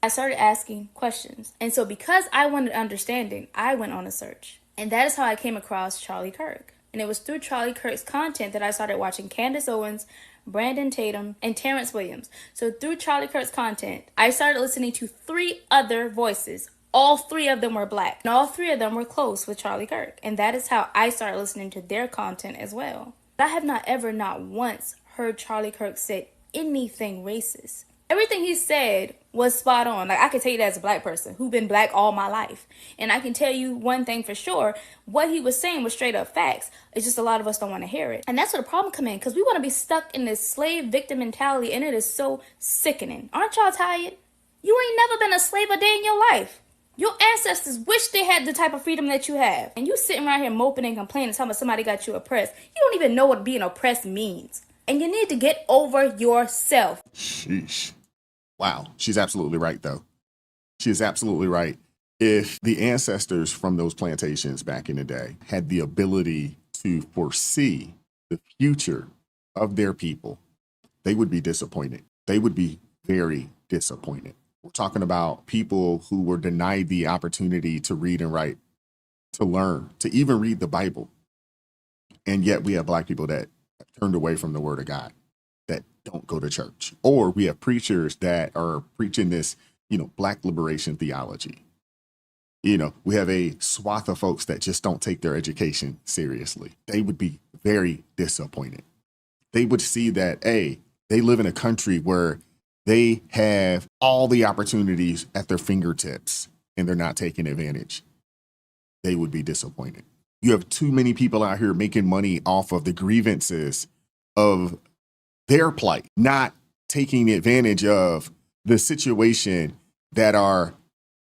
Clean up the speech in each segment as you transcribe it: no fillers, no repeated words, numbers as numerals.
I started asking questions. And so because I wanted understanding, I went on a search. And that is how I came across Charlie Kirk. And it was through Charlie Kirk's content that I started watching Candace Owens, Brandon Tatum, and Terrence Williams. So through Charlie Kirk's content, I started listening to 3 other voices. All 3 of them were black, and all 3 of them were close with Charlie Kirk. And that is how I started listening to their content as well. But I have not ever, not once, heard Charlie Kirk say anything racist. Everything he said was spot on. Like, I can tell you that as a black person who's been black all my life. And I can tell you one thing for sure. What he was saying was straight up facts. It's just a lot of us don't want to hear it. And that's where the problem comes in, because we want to be stuck in this slave victim mentality, and it is so sickening. Aren't y'all tired? You ain't never been a slave a day in your life. Your ancestors wish they had the type of freedom that you have. And you sitting around here moping and complaining, telling me somebody got you oppressed. You don't even know what being oppressed means. And you need to get over yourself. Sheesh. Wow. She's absolutely right, though. She is absolutely right. If the ancestors from those plantations back in the day had the ability to foresee the future of their people, they would be disappointed. They would be very disappointed. We're talking about people who were denied the opportunity to read and write, to learn, to even read the Bible. And yet we have black people that have turned away from the word of God, that don't go to church. Or we have preachers that are preaching this, black liberation theology. We have a swath of folks that just don't take their education seriously. They would be very disappointed. They would see that, they live in a country where they have all the opportunities at their fingertips and they're not taking advantage. They would be disappointed. You have too many people out here making money off of the grievances of their plight, not taking advantage of the situation that are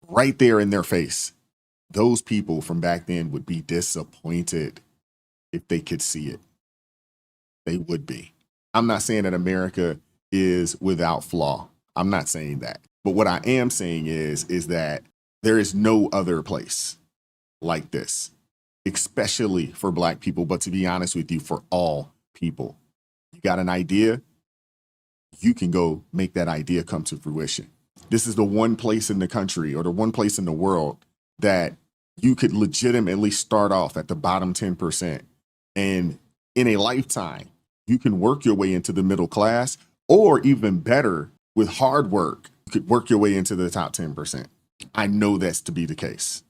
right there in their face. Those people from back then would be disappointed if they could see it. They would be. I'm not saying that America is without flaw. I'm not saying that. But what I am saying is that there is no other place like this, especially for black people, but to be honest with you, for all people. You got an idea, you can go make that idea come to fruition. This is the one place in the country or the one place in the world that you could legitimately start off at the bottom 10%. And in a lifetime, you can work your way into the middle class, or even better, with hard work, you could work your way into the top 10%. I know that's to be the case.